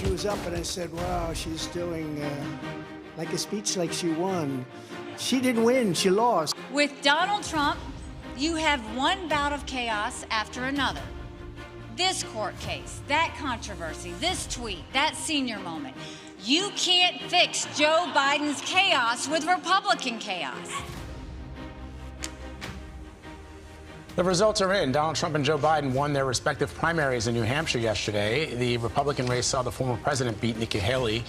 she was up, and I said, wow, she's doing like a speech like she won. She didn't win, she lost. With Donald Trump, you have one bout of chaos after another. This court case, that controversy, this tweet, that senior moment. You can't fix Joe Biden's chaos with Republican chaos. The results are in. Donald Trump and Joe Biden won their respective primaries in New Hampshire yesterday. The Republican race saw the former president beat Nikki Haley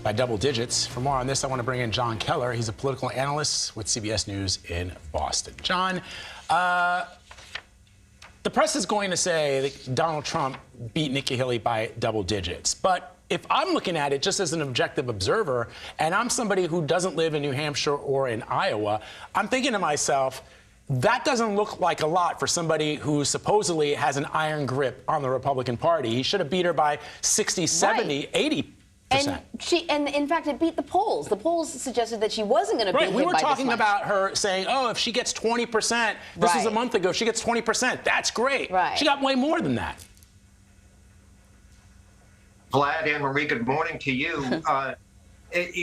by double digits. For more on this, I want to bring in Jon Keller. He's a political analyst with CBS News in Boston. Jon, the press is going to say that Donald Trump beat Nikki Haley by double digits. But if I'm looking at it just as an objective observer, and I'm somebody who doesn't live in New Hampshire or in Iowa, I'm thinking to myself, that doesn't look like a lot for somebody who supposedly has an iron grip on the Republican Party. He should have beat her by 60, 70, 80%. And in fact, it beat the polls. The polls suggested that she wasn't going to beat him by We were this talking much. about her saying, oh, if she gets 20%, this was a month ago, she gets 20%. That's great. Right. She got way more than that. Vlad, Anne-Marie, good morning to you.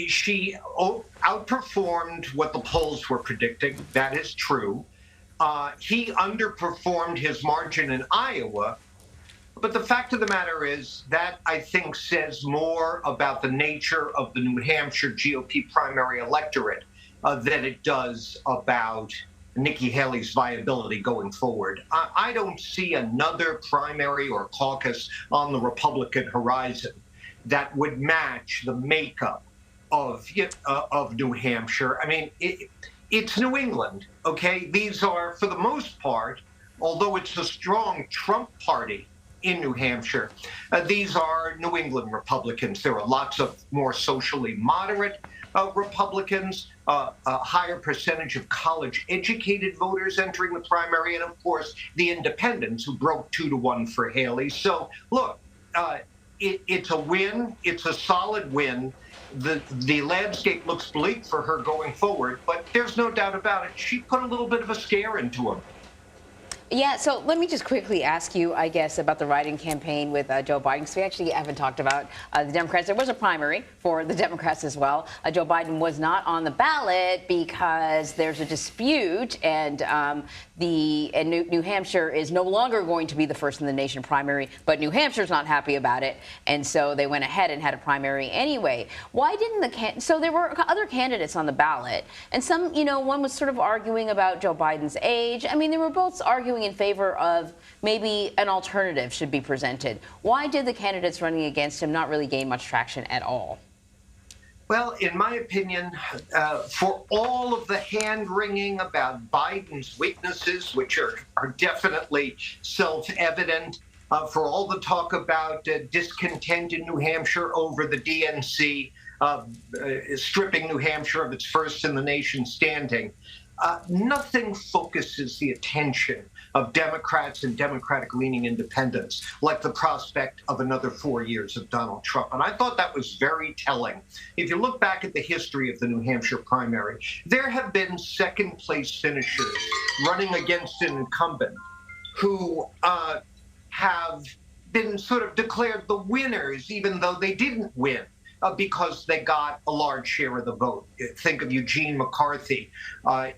She outperformed what the polls were predicting. That is true. He underperformed his margin in Iowa. But the fact of the matter is that, I think, says more about the nature of the New Hampshire GOP primary electorate than it does about Nikki Haley's viability going forward. I don't see another primary or caucus on the Republican horizon that would match the makeup of New Hampshire. I mean, it's New England, okay? These are, for the most part, although it's a strong Trump party in New Hampshire, these are New England Republicans. There are lots of more socially moderate Republicans, a higher percentage of college-educated voters entering the primary, and of course, the independents who broke 2-1 for Haley. So, look, it's a win. It's a solid win. The landscape looks bleak for her going forward, but there's no doubt about it. She put a little bit of a scare into him. Yeah, so let me just quickly ask you, I guess, about the write-in campaign with Joe Biden, because we actually haven't talked about the Democrats. There was a primary for the Democrats as well. Joe Biden was not on the ballot because there's a dispute, and New Hampshire is no longer going to be the first in the nation primary, but New Hampshire's not happy about it, and so they went ahead and had a primary anyway. Why didn't so there were other candidates on the ballot, and some, one was sort of arguing about Joe Biden's age. I mean, they were both arguing in favor of maybe an alternative should be presented. Why did the candidates running against him not really gain much traction at all? Well, in my opinion, for all of the hand-wringing about Biden's weaknesses, which are definitely self-evident, for all the talk about discontent in New Hampshire over the DNC, stripping New Hampshire of its first in the nation standing, nothing focuses the attention of Democrats and Democratic-leaning independents like the prospect of another 4 years of Donald Trump. And I thought that was very telling. If you look back at the history of the New Hampshire primary, there have been second-place finishers running against an incumbent who have been sort of declared the winners, even though they didn't win. Because they got a large share of the vote. Think of Eugene McCarthy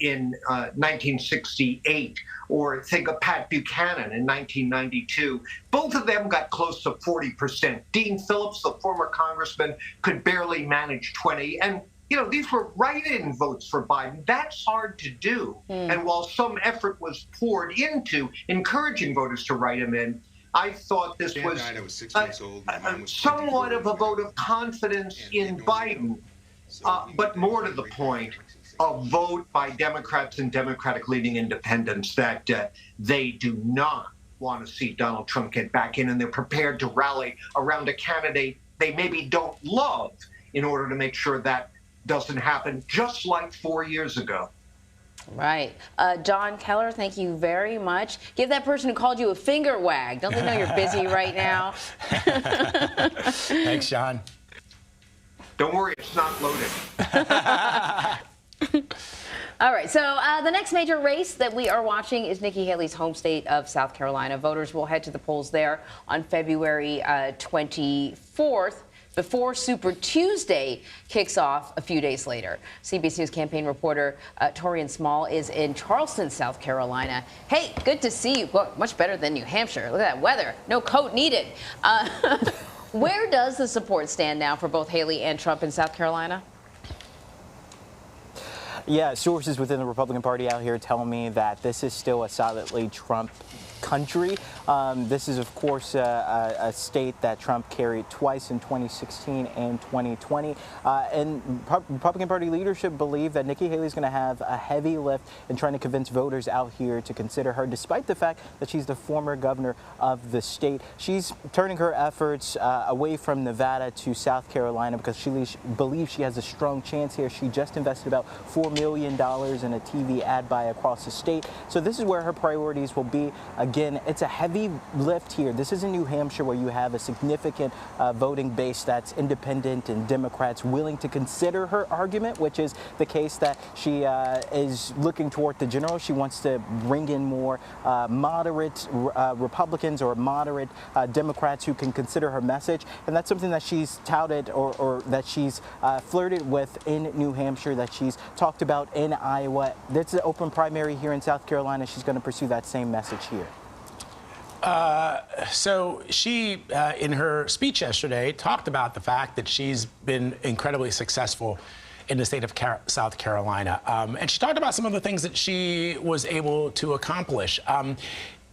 in 1968, or think of Pat Buchanan in 1992. Both of them got close to 40%. Dean Phillips, the former congressman, could barely manage 20. And these were write-in votes for Biden. That's hard to do. And while some effort was poured into encouraging voters to write him in, I thought this was somewhat of a vote of confidence in Biden, but more to the point, a vote by Democrats and Democratic-leaning independents that they do not want to see Donald Trump get back in, and they're prepared to rally around a candidate they maybe don't love in order to make sure that doesn't happen, just like 4 years ago. Right. Jon Keller, thank you very much. Give that person who called you a finger wag. Don't they know you're busy right now? Thanks, Jon. Don't worry, it's not loaded. All right, so the next major race that we are watching is Nikki Haley's home state of South Carolina. Voters will head to the polls there on February 24th before Super Tuesday kicks off a few days later. CBS News campaign reporter Taurean Small is in Charleston, South Carolina. Hey, good to see you. Look, much better than New Hampshire. Look at that weather. No coat needed. Where does the support stand now for both Haley and Trump in South Carolina? Yeah, sources within the Republican Party out here tell me that this is still a solidly Trump country. This is, of course, a state that Trump carried twice in 2016 and 2020. And Republican Party leadership believe that Nikki Haley is going to have a heavy lift in trying to convince voters out here to consider her, despite the fact that she's the former governor of the state. She's turning her efforts away from Nevada to South Carolina because she believes she has a strong chance here. She just invested about $4 million in a TV ad buy across the state. So this is where her priorities will be. Again, it's a heavy lift here. This is in New Hampshire, where you have a significant voting base that's independent and Democrats willing to consider her argument, which is the case that she is looking toward the general. She wants to bring in more moderate Republicans or moderate Democrats who can consider her message. And that's something that she's touted or that she's flirted with in New Hampshire, that she's talked about in Iowa. There's an open primary here in South Carolina. She's going to pursue that same message here. So she, in her speech yesterday, talked about the fact that she's been incredibly successful in the state of South Carolina. And she talked about some of the things that she was able to accomplish.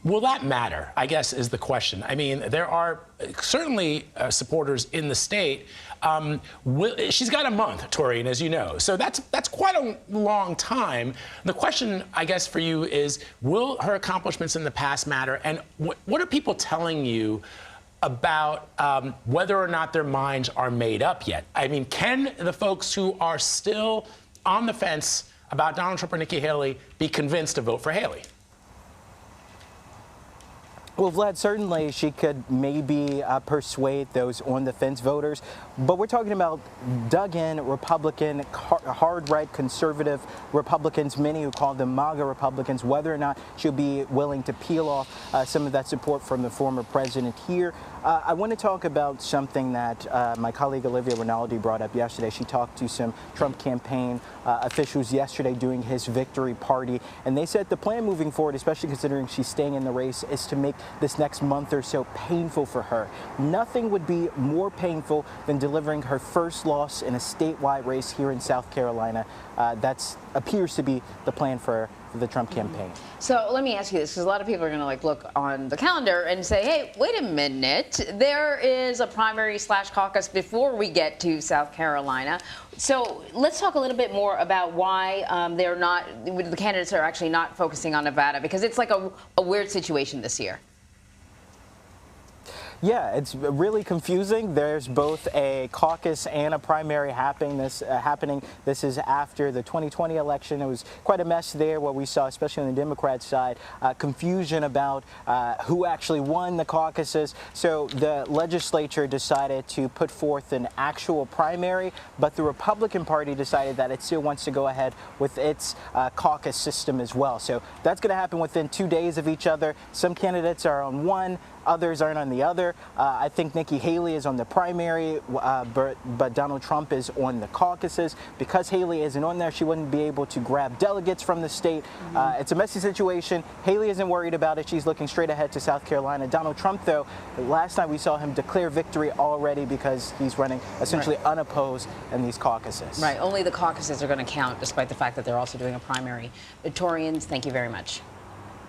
Will that matter, I guess, is the question. I mean, there are certainly supporters in the state. She's got a month, Taurean, as you know. So that's quite a long time. The question, I guess, for you is, will her accomplishments in the past matter? And what are people telling you about whether or not their minds are made up yet? I mean, can the folks who are still on the fence about Donald Trump or Nikki Haley be convinced to vote for Haley? Well, Vlad, certainly she could maybe persuade those on-the-fence voters, but we're talking about dug-in Republican, hard-right conservative Republicans, many who call them MAGA Republicans, whether or not she'll be willing to peel off some of that support from the former president here. I want to talk about something that my colleague Olivia Rinaldi brought up yesterday. She talked to some Trump campaign officials yesterday during his victory party, and they said the plan moving forward, especially considering she's staying in the race, is to make this next month or so painful for her. Nothing would be more painful than delivering her first loss in a statewide race here in South Carolina. That appears to be the plan for the Trump campaign. So let me ask you this, because a lot of people are going to look on the calendar and say, hey, wait a minute, there is a primary / caucus before we get to South Carolina. So let's talk a little bit more about why the candidates are actually not focusing on Nevada, because it's like a weird situation this year. Yeah, it's really confusing. There's both a caucus and a primary happening. This is after the 2020 election. It was quite a mess there, where we saw, especially on the Democrat side, confusion about who actually won the caucuses. So the legislature decided to put forth an actual primary, but the Republican Party decided that it still wants to go ahead with its caucus system as well. So that's going to happen within 2 days of each other. Some candidates are on one, others aren't on the other. I think Nikki Haley is on the primary, but Donald Trump is on the caucuses. Because Haley isn't on there, she wouldn't be able to grab delegates from the state. It's a messy situation. Haley isn't worried about it. She's looking straight ahead to South Carolina. Donald Trump, though, last night we saw him declare victory already because he's running essentially unopposed in these caucuses. Right. Only the caucuses are going to count, despite the fact that they're also doing a primary. Taurean, thank you very much.